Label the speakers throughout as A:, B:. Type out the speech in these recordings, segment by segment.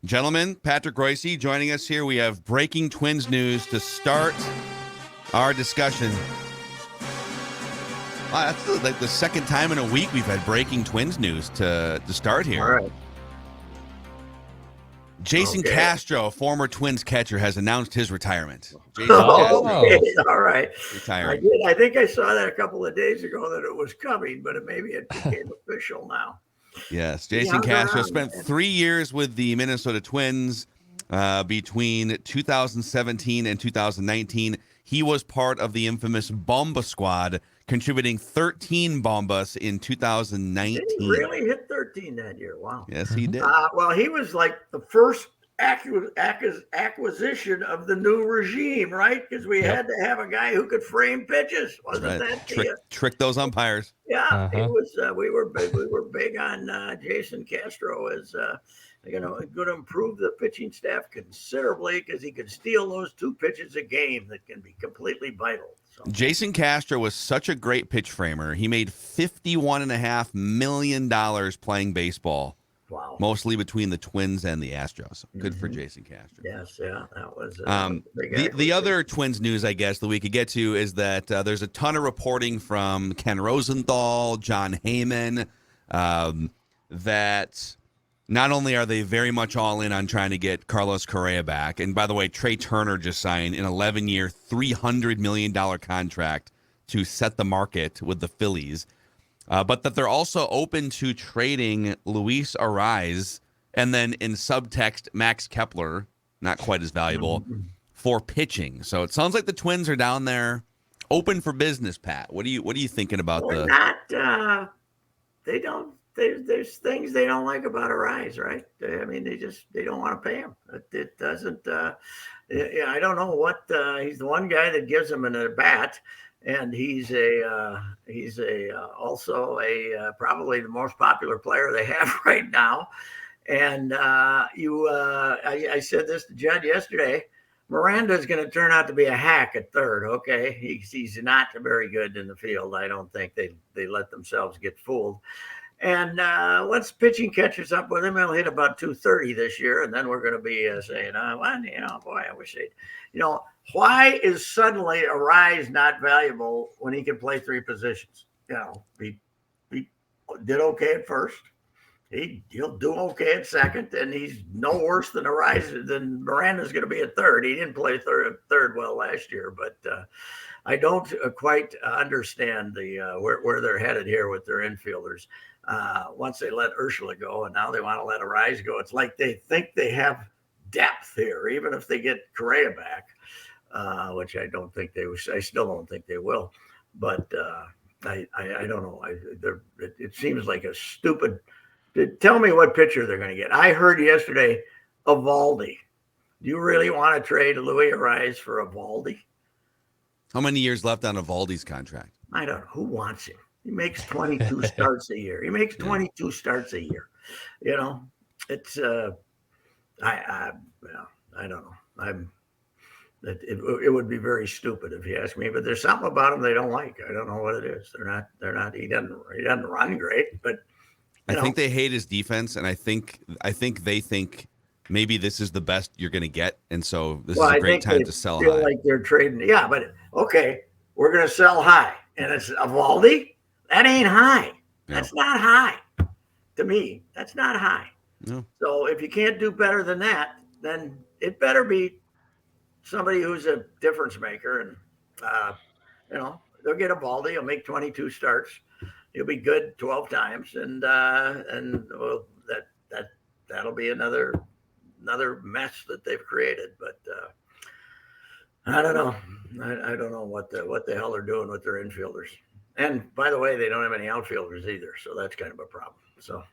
A: Gentlemen, Patrick Reusse joining us here. We have breaking Twins news to start our discussion. Wow, that's like the second time in a week we've had breaking Twins news to start here.
B: All right.
A: Jason Castro, former Twins catcher, has announced his retirement.
B: Jason Castro. All right.
A: Retiring.
B: I think I saw that a couple of days ago that it was coming, but maybe it became official now.
A: Yes, Jason Castro spent 3 years with the Minnesota Twins between 2017 and 2019. He was part of the infamous Bomba Squad, contributing 13 bombas in 2019.
B: Did he really hit 13 that year? Wow.
A: Yes, he did.
B: Well, he was like the first acquisition of the new regime, right? Because we had to have a guy who could frame pitches. Wasn't that
A: trick those umpires?
B: Yeah, it was. We were big on Jason Castro as going to improve the pitching staff considerably because he could steal those 2 pitches a game that can be completely vital. So.
A: Jason Castro was such a great pitch framer. He made $51.5 million playing baseball.
B: Wow.
A: Mostly between the Twins and the Astros. Good for Jason Castro.
B: Yes, yeah, that was
A: the other Twins news, I guess, that we could get to is that there's a ton of reporting from Ken Rosenthal, John Heyman, that not only are they very much all in on trying to get Carlos Correa back, and by the way, Trey Turner just signed an 11-year, $300 million contract to set the market with the Phillies. But that they're also open to trading Luis Arraez and then in subtext Max Kepler, not quite as valuable, for pitching. So it sounds like the Twins are down there open for business, Pat. What are you thinking about
B: they don't. There's things they don't like about Arraez, right? I mean, they don't want to pay him. It doesn't. I don't know what. He's the one guy that gives him an at bat. And he's also probably the most popular player they have right now. And I said this to Judd yesterday. Miranda is going to turn out to be a hack at third. Okay, he's not very good in the field. I don't think they let themselves get fooled. And once pitching catches up with him, he'll hit about 230 this year, and then we're going to be saying, boy, I wish they'd, why is suddenly Arraez not valuable when he can play 3 positions? He did okay at first. He'll do okay at second, and he's no worse than Arraez than Miranda's going to be at third. He didn't play third well last year, but I don't quite understand where they're headed here with their infielders. Once they let Ursula go, and now they want to let Arraez go. It's like they think they have depth here, even if they get Correa back, which I don't think I still don't think they will. But I don't know. It seems like a stupid. Tell me what pitcher they're going to get. I heard yesterday Eovaldi. Do you really want to trade Luis Arraez for Eovaldi?
A: How many years left on Eovaldi's contract?
B: I don't know. Who wants him? He makes 22 starts a year. He makes 22 starts a year. It's I don't know. It would be very stupid if you ask me. But there's something about him they don't like. I don't know what it is. They're not. He doesn't run great, but
A: I think they hate his defense, and I think they think maybe this is the best you're going to get, and so this is a great time to sell high.
B: Like they're trading. Yeah, but okay, we're going to sell high, and it's Eovaldi. That ain't high. No. That's not high. To me, that's not high.
A: No.
B: So if you can't do better than that, then it better be somebody who's a difference maker. And, they'll get Eovaldi. He'll make 22 starts. He'll be good 12 times. And that'll be another mess that they've created. But I don't know. I don't know what the hell they're doing with their infielders. And by the way, they don't have any outfielders either, so that's kind of a problem. So,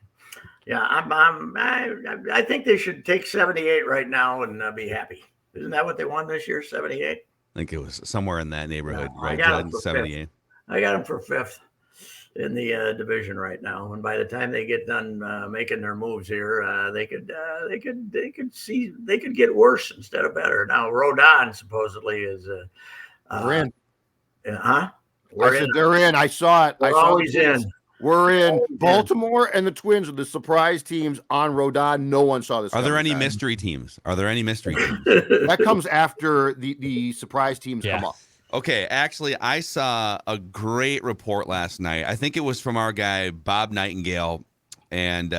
B: yeah, I think they should take 78 right now and be happy. Isn't that what they won this year? 78.
A: I think it was somewhere in that neighborhood, right? Judd, 78.
B: I got them for 5th in the division right now, and by the time they get done making their moves here, they could get worse instead of better. Now Rodon supposedly is
C: they're in.
B: Huh?
C: I said they're in. I saw it.
B: They're always in.
C: We're in Baltimore, and the Twins are the surprise teams on Rodon. No one saw this.
A: Are there any
C: coming.
A: mystery teams? Are there any mystery teams?
C: That comes after the surprise teams come up.
A: Okay, actually, I saw a great report last night. I think it was from our guy, Bob Nightingale. And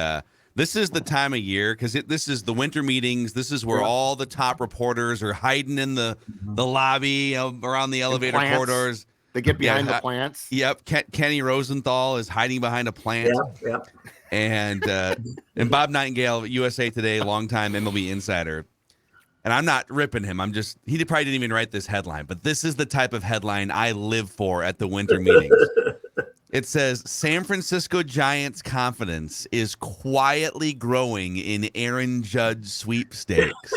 A: this is the time of year because this is the winter meetings. This is where all the top reporters are hiding in the lobby around the elevator corridors.
C: They get behind the plants.
A: Yep. Kenny Rosenthal is hiding behind a plant.
B: Yep.
A: And Bob Nightingale, USA Today, longtime MLB insider. And I'm not ripping him. He probably didn't even write this headline, but this is the type of headline I live for at the winter meetings. It says, San Francisco Giants' confidence is quietly growing in Aaron Judge sweepstakes.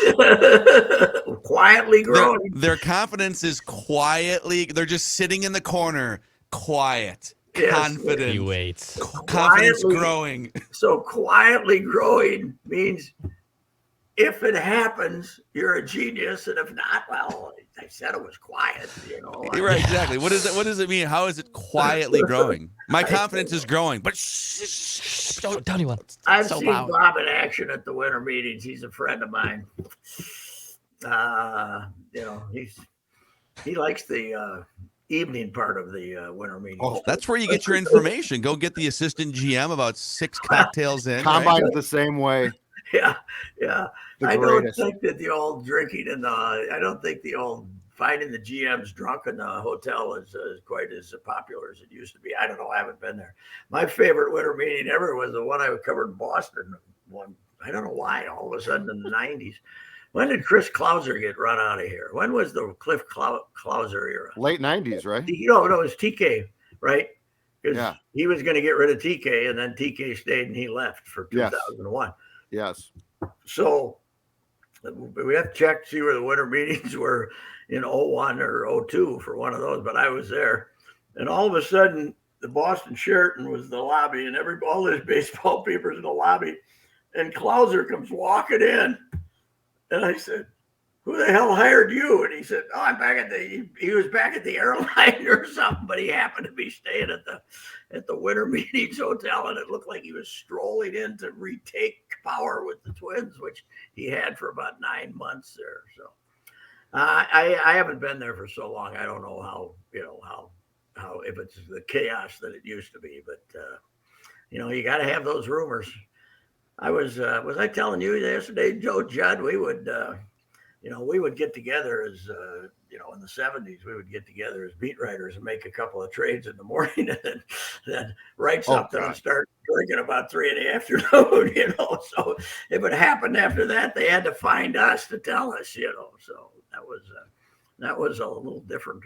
B: Quietly growing.
A: Their confidence is they're just sitting in the corner, quiet, confident.
D: He waits.
A: Confidence growing.
B: So quietly growing means if it happens, you're a genius, and if not, well, I said it was quiet.
A: You're right, exactly. What does it mean? How is it quietly growing? My confidence is growing, but
D: don't tell anyone.
B: I've seen Bob in action at the winter meetings. He's a friend of mine. He likes the evening part of the winter meetings.
A: Oh, that's where you get your information. Go get the assistant GM about 6 cocktails in.
C: Combine's the same way.
B: Yeah. I don't think that the old drinking I don't think the old finding the GMs drunk in the hotel is quite as popular as it used to be. I don't know. I haven't been there. My favorite winter meeting ever was the one I covered in Boston. I don't know why. All of a sudden in the 90s. When did Chris Klauser get run out of here? When was the Cliff Klauser era?
C: Late 90s, right?
B: No, it was TK, right? Because he was going to get rid of TK, and then TK stayed and he left for 2001.
C: Yes.
B: So we have to check to see where the winter meetings were in 01 or 02 for one of those, but I was there. And all of a sudden, the Boston Sheraton was the lobby, and all those baseball papers in the lobby. And Klauser comes walking in. And I said, who the hell hired you? And he said, oh, I'm back he was back at the airline or something, but he happened to be staying at the winter meetings hotel. And it looked like he was strolling in to retake power with the Twins, which he had for about 9 months there. So I haven't been there for so long. I don't know how if it's the chaos that it used to be, but you got to have those rumors. Was I telling you yesterday, Joe Judd, we would get together as, in the 70s, we would get together as beat writers and make a couple of trades in the morning and then write something and start drinking about 3 in the afternoon, So if it happened after that, they had to find us to tell us, So that was a little different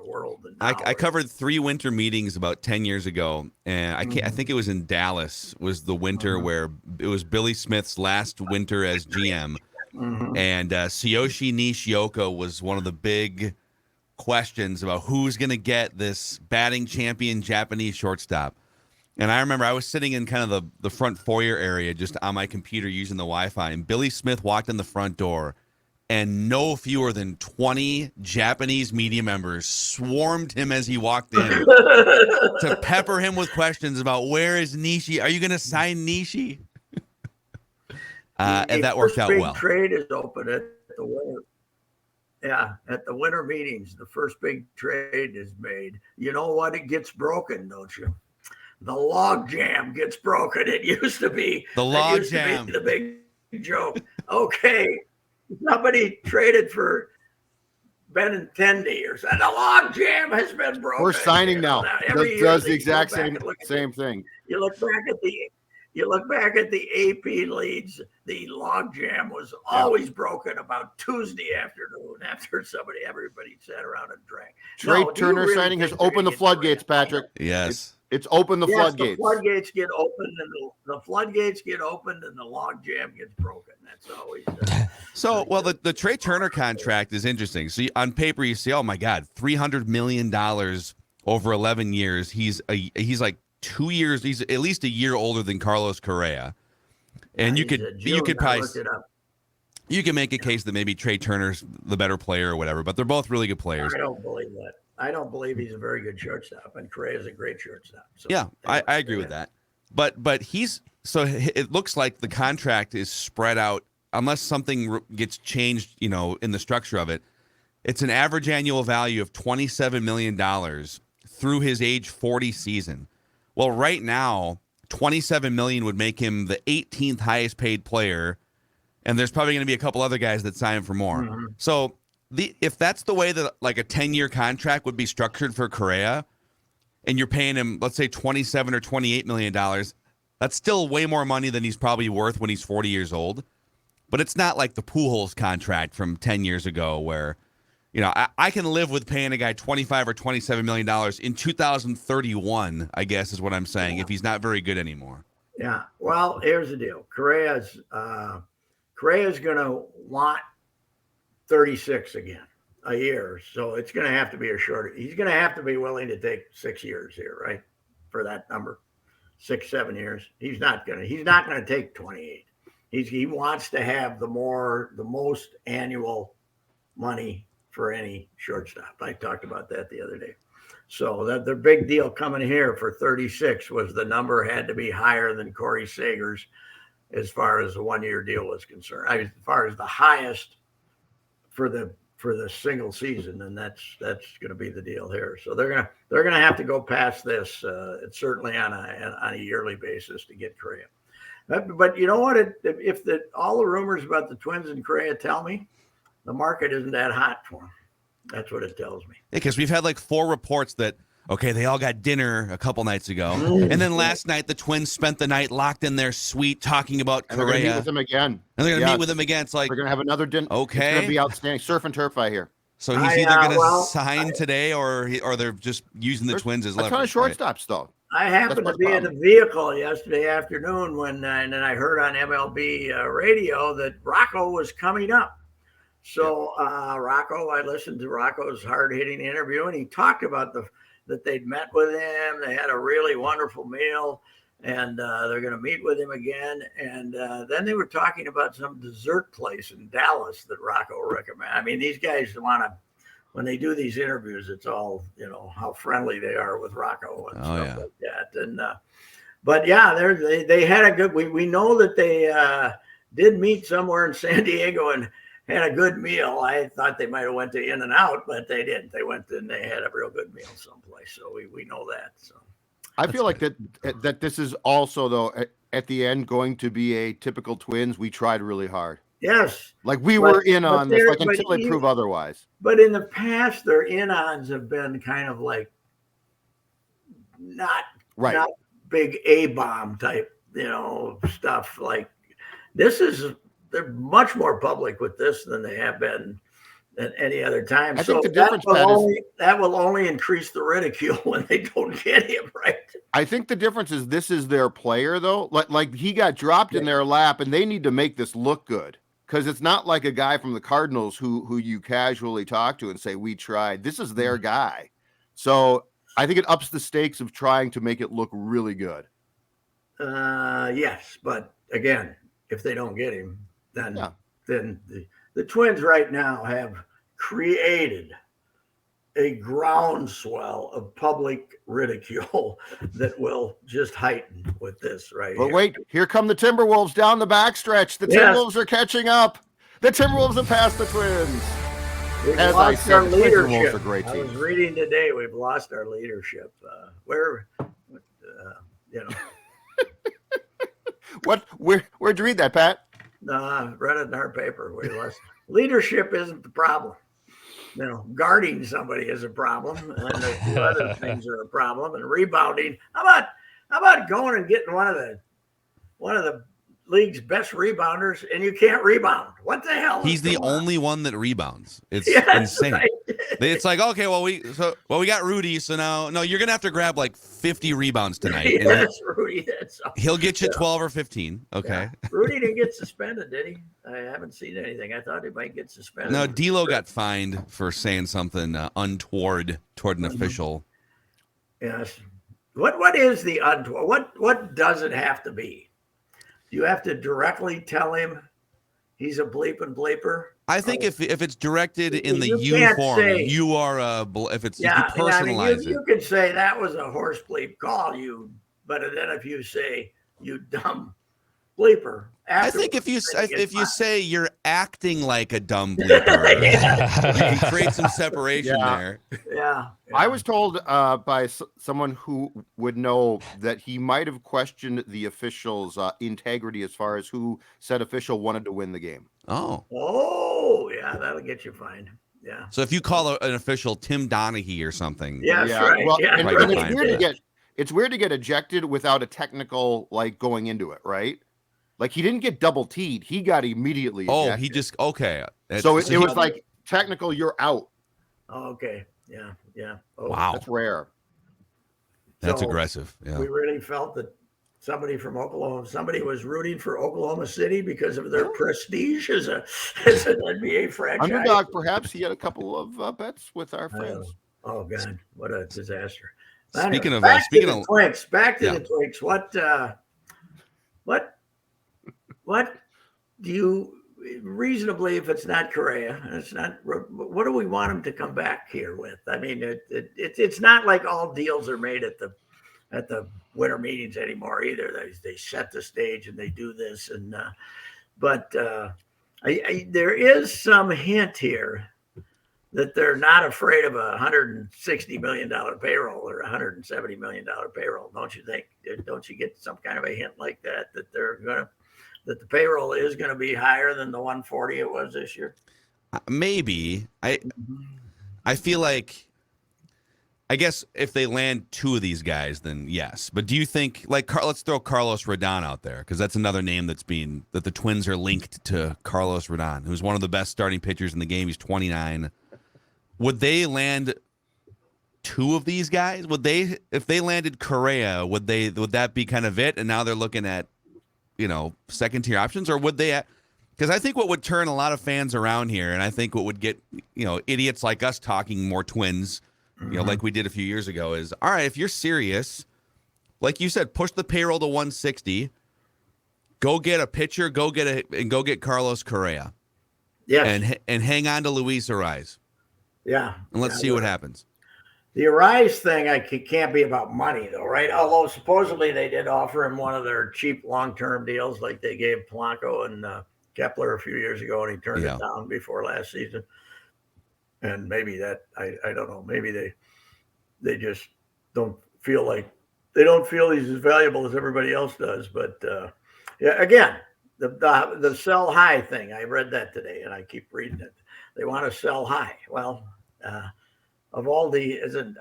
B: world than now.
A: I covered 3 winter meetings about 10 years ago, and I think it was in Dallas. Was the winter where it was Billy Smith's last winter as GM, and Tsuyoshi Nishioka was one of the big questions about who's going to get this batting champion Japanese shortstop. And I remember I was sitting in kind of the front foyer area, just on my computer using the Wi-Fi, and Billy Smith walked in the front door. And no fewer than 20 Japanese media members swarmed him as he walked in to pepper him with questions about where is Nishi? Are you going to sign Nishi? And that worked out well.
B: Trade is open at the winter. Yeah, at the winter meetings, the first big trade is made. You know what? It gets broken, don't you? The log jam gets broken. It used to be
A: the log jam,
B: the big joke. Okay. Somebody traded for Benintendi or something. The log jam has been broken.
C: We're signing now. Does the exact same thing.
B: You look back at the AP leads. The log jam was always broken about Tuesday afternoon after everybody sat around and drank.
C: Trey Turner signing has opened the floodgates, Patrick.
A: Yes.
C: It's opened the floodgates.
B: The floodgates get opened, and the floodgates get opened, and the log jam gets broken. That's always.
A: So, well, the Trey Turner contract is interesting. So, on paper, you see, oh my God, $300 million over 11 years. He's like 2 years. He's at least a year older than Carlos Correa, and you could probably you can make a case that maybe Trey Turner's the better player or whatever. But they're both really good players.
B: I don't believe that. I don't believe he's a very good shortstop, and Correa is a great shortstop. So
A: Yeah, I agree with that. But it looks like the contract is spread out unless something gets changed, in the structure of it. It's an average annual value of $27 million through his age 40 season. Well, right now, $27 million would make him the 18th highest paid player, and there's probably going to be a couple other guys that sign for more.
B: Mm-hmm.
A: So if that's the way that like a 10-year contract would be structured for Correa, and you're paying him, let's say, $27 or $28 million, that's still way more money than he's probably worth when he's 40 years old. But it's not like the Pujols contract from 10 years ago where, I can live with paying a guy $25 or $27 million in 2031, I guess is what I'm saying, if he's not very good anymore.
B: Yeah. Well, here's the deal. Correa's going to want 36 again a year. So it's going to have to be he's going to have to be willing to take 6 years here, right? For that number, 6-7 years. He's not going to take 28. He wants to have the most annual money for any shortstop. I talked about that the other day. So the big deal coming here for 36 was the number had to be higher than Corey Seager's as far as the 1-year deal was concerned. As far as the highest for the single season, and that's going to be the deal here. So they're going to have to go past this, certainly on a yearly basis to get Correa. But you know what? If all the rumors about the Twins and Correa tell me, the market isn't that hot for him. That's what it tells me.
A: Because we've had like 4 reports that, okay, they all got dinner a couple nights ago. And then last night, the Twins spent the night locked in their suite talking about Correa.
C: They're going to meet with him again.
A: And they're going to meet with him again. It's like,
C: they're going to have another dinner.
A: Okay.
C: It's going to be outstanding. Surf and turf, I hear.
A: So he's either going to sign today or they're just using the Twins as leverage.
C: A ton of shortstops, though.
B: I happened to be in the vehicle yesterday afternoon and then I heard on MLB radio that Rocco was coming up. So Rocco, I listened to Rocco's hard-hitting interview, and he talked about that they'd met with him. They had a really wonderful meal, and they're going to meet with him again. And then they were talking about some dessert place in Dallas that Rocco recommended. I mean, these guys when they do these interviews, it's all, how friendly they are with Rocco and stuff like that. And but yeah, they had a good. We know that they did meet somewhere in San Diego and had a good meal. I thought they might have went to In-N-Out, but they didn't. They went and they had a real good meal someplace. So we know that. So
C: I feel like that this is also, though, at the end going to be a typical Twins. We tried really hard.
B: Yes.
C: Like we were in on this, like until they prove otherwise.
B: But in the past, their in-ons have been kind of like not big A-bomb type, stuff. Like they're much more public with this than they have been at any other time.
C: I think the difference, Pat,
B: that will only increase the ridicule when they don't get him, right?
C: I think the difference is this is their player, though. Like he got dropped in their lap, and they need to make this look good. Because it's not like a guy from the Cardinals who you casually talk to and say, we tried. This is their guy. So I think it ups the stakes of trying to make it look really good.
B: Yes, but again, if they don't get him, then the Twins right now have created a groundswell of public ridicule that will just heighten with this right
C: But
B: here.
C: Wait, here come the Timberwolves down the backstretch. The Timberwolves are catching up. The Timberwolves have passed the Twins.
B: We've
C: As I
B: lost our
C: said, the Timberwolves
B: leadership.
C: are great
B: I
C: team.
B: was reading today we've lost our leadership.
C: Where'd you read that, Pat?
B: Read it in our paper. We lost. Leadership isn't the problem. Guarding somebody is a problem, and a few other things are a problem. And rebounding. How about going and getting one of the league's best rebounders, and you can't rebound? What the hell?
A: He's the only one that rebounds. It's
B: Yes,
A: insane.
B: right.
A: It's like, okay, we got Rudy, so no, you're gonna have to grab like 50 rebounds tonight.
B: Yes, Rudy.
A: He'll get you 12 or 15. Okay.
B: Yeah. Rudy didn't get suspended, did he? I haven't seen anything. I thought he might get suspended.
A: No, D'Lo got fined for saying something untoward toward an official.
B: Yes. What is the untoward? What does it have to be? Do you have to directly tell him he's a bleeping bleeper?
A: I think if it's directed in the
B: You
A: you
B: can't
A: form,
B: say-
A: you are if you
B: I mean,
A: personalize
B: you
A: it.
B: could say that was a horse bleep call, but then if you say you dumb bleeper,
A: I think
B: afterwards,
A: if you say you're acting like a dumb bleeper, you can create some separation
C: Yeah.
A: there.
B: yeah.
C: I was told by someone who would know that he might have questioned the officials' integrity as far as who said official wanted to win the game.
B: Oh, yeah, that'll get you fined. Yeah.
A: So if you call an official Tim Donaghy or something,
B: Yeah, that's right.
C: Well,
B: Yeah.
C: and
A: Might get
C: it's
A: fined
C: weird
A: for
C: to
A: that.
C: it's weird to get ejected without a technical going into it, right? Like he didn't get double teed; he got immediately ejected.
A: he just okay.
C: So it was
A: he-
C: like technical, you're out.
B: Oh, okay. Yeah. Yeah. Oh,
A: wow,
C: That's rare.
A: that's
B: So,
A: aggressive. Yeah.
B: We really felt that somebody was rooting for Oklahoma City because of their prestige as an NBA franchise.
C: Underdog, perhaps he had a couple of bets with our friends.
B: Oh God, what a disaster!
A: Speaking of
B: back to the Twinks. Back to
A: yeah.
B: the Twinks. What do you reasonably, if it's not Correa, and it's not, what do we want him to come back here with? I mean, it's not like all deals are made at the winter meetings anymore either. They set the stage and they do this, but there is some hint here that they're not afraid of a $160 million payroll or $170 million payroll. Don't you think? Don't you get some kind of a hint like that that the payroll is going to be higher than the 140 it was this year?
A: Maybe. I feel like, I guess if they land two of these guys, then yes. But do you think, let's throw Carlos Rodon out there, because that's another name that the Twins are linked to Carlos Rodon, who's one of the best starting pitchers in the game. He's 29. Would they land two of these guys? If they landed Correa, would that be kind of it? And now they're looking at, second tier options, or would they? Because I think what would turn a lot of fans around here, and I think what would get idiots like us talking more Twins, like we did a few years ago, is all right. If you're serious, like you said, push the payroll to 160. Go get a pitcher. Go get Carlos Correa.
B: Yes.
A: And hang on to Luis Arraez.
B: Yeah.
A: And let's see what happens.
B: The Arraez thing can't be about money, though, right? Although supposedly they did offer him one of their cheap long-term deals, like they gave Polanco and Kepler a few years ago, and he turned it down before last season. And maybe that I don't know. Maybe they just don't feel he's as valuable as everybody else does. But again, the sell high thing. I read that today, and I keep reading it. They want to sell high. Well. Of all the isn't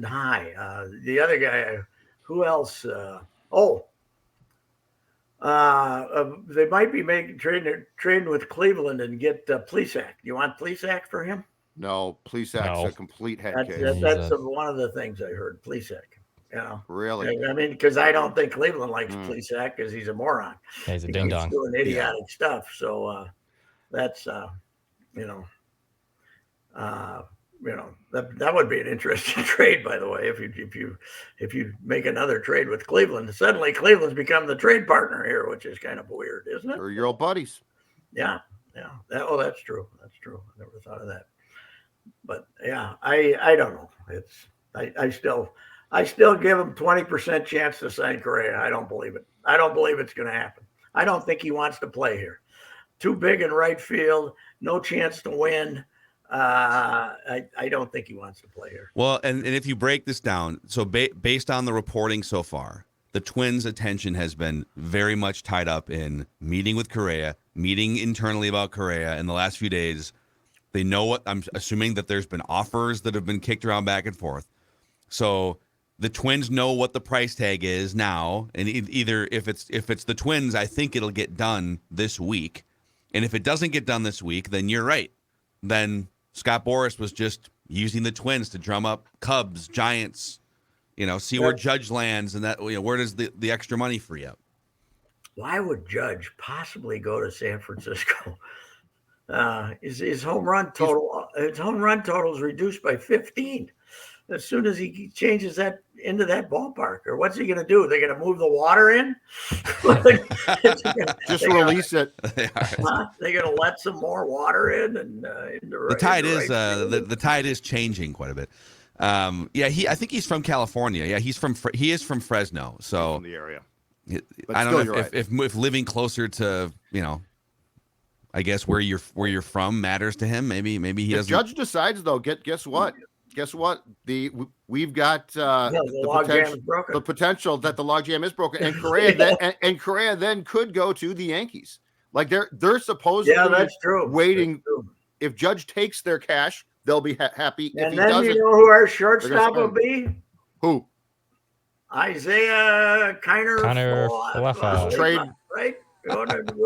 B: high. The other guy, who else? They might be trading with Cleveland and get Plesac. You want Plesac for him?
C: No, Plesac's a complete head case.
B: That's one of the things I heard. Plesac.
C: Really?
B: I mean, because I don't think Cleveland likes Plesac because he's a moron.
D: Yeah, he's a ding dong.
B: He's doing idiotic stuff. So that's that would be an interesting trade, by the way. If you make another trade with Cleveland, suddenly Cleveland's become the trade partner here, which is kind of weird, isn't it?
C: Or your old buddies.
B: Yeah. That's true. That's true. I never thought of that. But yeah, I don't know. I still give him 20% chance to sign Correa. I don't believe it. I don't believe it's going to happen. I don't think he wants to play here. Too big in right field. No chance to win. I don't think he wants to play here.
A: Well, and if you break this down, so based on the reporting so far, the Twins' attention has been very much tied up in meeting with Correa, meeting internally about Correa in the last few days. They know what I'm assuming that there's been offers that have been kicked around back and forth. So the Twins know what the price tag is now, and either if it's the Twins, I think it'll get done this week, and if it doesn't get done this week, then you're right. Then Scott Boras was just using the Twins to drum up Cubs, Giants, see where Judge lands, and that where does the extra money free up?
B: Why would Judge possibly go to San Francisco? His home run total is reduced by 15. as soon as he changes that into that ballpark. Or what's he going to do? They're going to move the water in?
C: Just release it.
B: They're going to let some more water in, and
A: the tide is the tide is changing quite a bit. I think he's from California. Yeah, he is from Fresno. So
C: From the area.
A: I don't know if living closer to, I guess where you're from matters to him. Maybe he doesn't.
C: Judge decides though. Guess what? We've got the potential that the logjam is broken, and Correa then could go to the Yankees. Like they're supposedly
B: that's true.
C: waiting.
B: That's true.
C: If Judge takes their cash, they'll be happy.
B: And
C: if
B: then
C: he doesn't,
B: you know who our shortstop will be?
C: Who?
B: Isaiah Kiner
D: Trade,
B: right?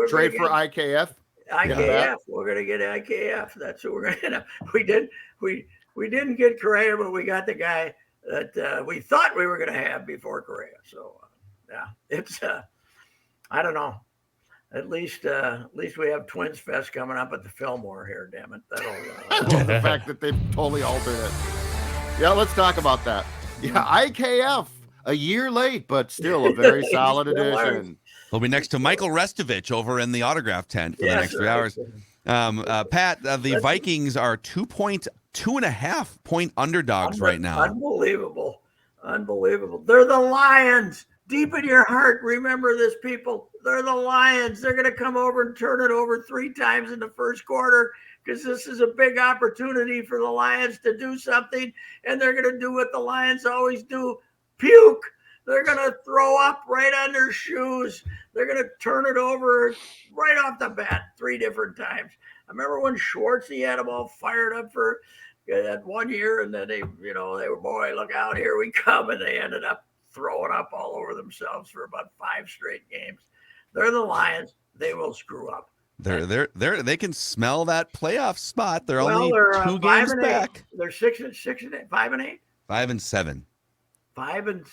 C: Trade for IKF.
B: IKF. We're gonna get IKF. That's what we're gonna. We didn't get Correa, but we got the guy that we thought we were gonna have before Correa. So it's I don't know. At least we have Twins Fest coming up at the Fillmore here. Damn it! That'll
C: the fact that they've totally altered it. Yeah, let's talk about that. Yeah, IKF. A year late, but still a very solid addition.
A: We'll be next to Michael Restovich over in the autograph tent for the next 3 hours. Pat, the Vikings are 2.5 point underdogs right now.
B: Unbelievable. They're the Lions. Deep in your heart, remember this, people. They're the Lions. They're going to come over and turn it over 3 times in the first quarter, because this is a big opportunity for the Lions to do something, and they're going to do what the Lions always do. Puke. They're going to throw up right on their shoes. They're going to turn it over right off the bat 3 different times. I remember when Schwartz, he had them all fired up for that 1 year, and then they were, boy, look out, here we come, and they ended up throwing up all over themselves for about 5 straight games. They're the Lions. They will screw up.
A: They can smell that playoff spot. They're only 2 games back.
B: They're 6 and 8, 5 and 8,
A: 5 and 7.
B: 5 and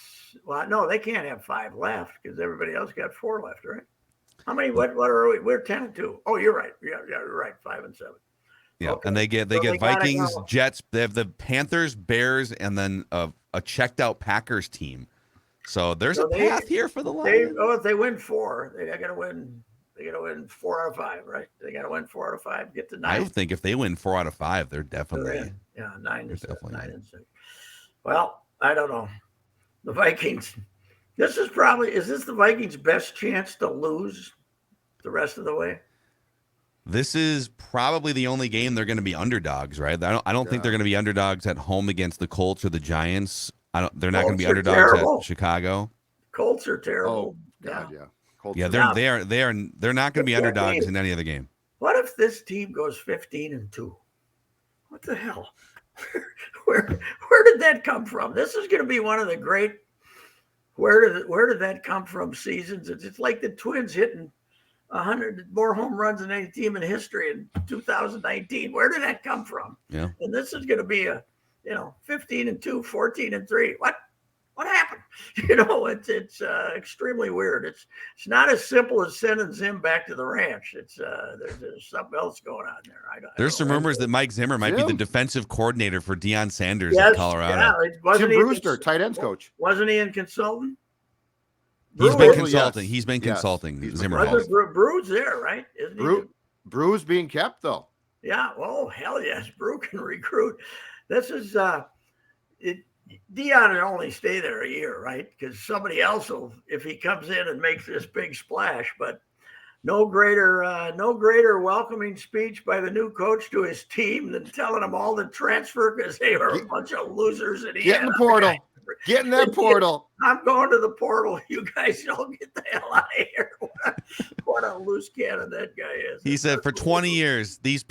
B: no, they can't have 5 left because everybody else got 4 left, right? How many? What are we? We're 10 and 2. Oh, you're right. Yeah, you're right. 5 and 7.
A: Yeah,
B: okay.
A: And they get Vikings, Jets. They have the Panthers, Bears, and then a checked out Packers team. So there's a path here for the Lions.
B: If they win 4, they got to win. They got to win 4 out of 5, right? They got to win 4 out of 5. Get to 9.
A: I think if they win 4 out of 5, they're definitely
B: 9 and 6. Well, I don't know. The Vikings. Is this the Vikings' best chance to lose the rest of the way?
A: This is probably the only game they're going to be underdogs, right? I don't think they're going to be underdogs at home against the Colts or the Giants. They're not going to be underdogs at Chicago.
B: Colts are terrible.
C: Oh, God, yeah. Colts
A: they're not going to be underdogs in any other game.
B: What if this team goes 15 and 2? What the hell? Where did that come from? This is going to be one of the great. Where did that come from? Seasons. It's like the Twins hitting 100 more home runs than any team in history in 2019. Where did that come from?
A: Yeah.
B: And this is going to be 15 and 2, 14 and 3. What happened? It's extremely weird. It's not as simple as sending Zim back to the ranch. It's there's something else going on there.
A: There's some rumors that Mike Zimmer might be the defensive coordinator for Deion Sanders in Colorado.
B: Yeah,
C: Tim Brewster, tight ends coach.
B: Wasn't he in consulting?
A: He's been consulting. He's been consulting.
C: Yes.
A: Zimmer has.
B: Brew's there, right? Isn't he?
C: Brew's being kept though.
B: Yeah. Oh, hell yes. Brew can recruit. This is Deion will only stay there a year, right? Because somebody else will, if he comes in and makes this big splash. But no greater welcoming speech by the new coach to his team than telling them all to transfer because they were a bunch of losers. And
C: get in the portal. Get in that portal.
B: I'm going to the portal. You guys don't get the hell out of here. What a loose cannon that guy is.
A: He said, for 20 years, these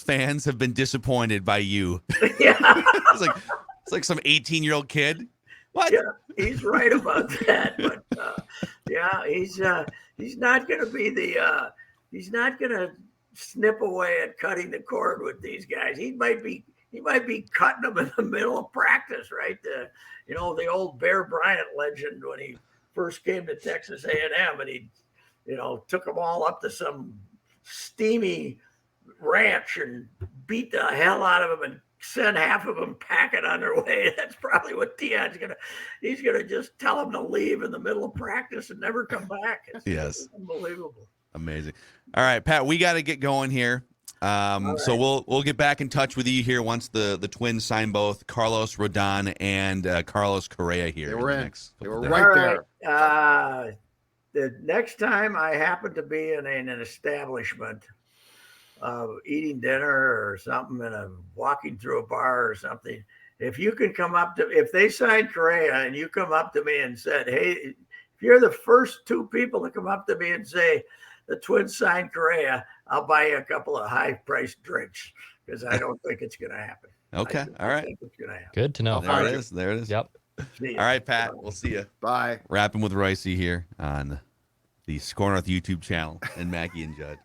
A: fans have been disappointed by you.
B: Yeah.
A: It's like some 18-year-old kid. What?
B: Yeah, he's right about that. But he's not going to be he's not going to snip away at cutting the cord with these guys. He might be cutting them in the middle of practice, right? The old Bear Bryant legend when he first came to Texas A&M and he, took them all up to some steamy ranch and beat the hell out of them and send half of them packing on their way. That's probably what Deion's he's gonna just tell them to leave in the middle of practice and never come back. It's unbelievable.
A: Amazing. All right, Pat, we got to get going here. So we'll get back in touch with you here once the Twins sign both Carlos Rodon and Carlos Correa here.
C: They were in. They were right
B: All
C: there.
B: The next time I happen to be in an establishment, eating dinner or something, and I'm walking through a bar or something, if you can come up to, if they signed Correa and you come up to me and said, hey, if you're the first two people to come up to me and say the Twins signed Correa, I'll buy you a couple of high-priced drinks, because I don't think it's going to happen.
A: Okay. All right.
B: Think it's going to happen.
D: Good to know.
A: There it is. There it is.
D: Yep.
A: All right, Pat. We'll see you.
C: Bye.
A: Wrapping with Reusse here on the Score North YouTube channel and Mackey and Judd.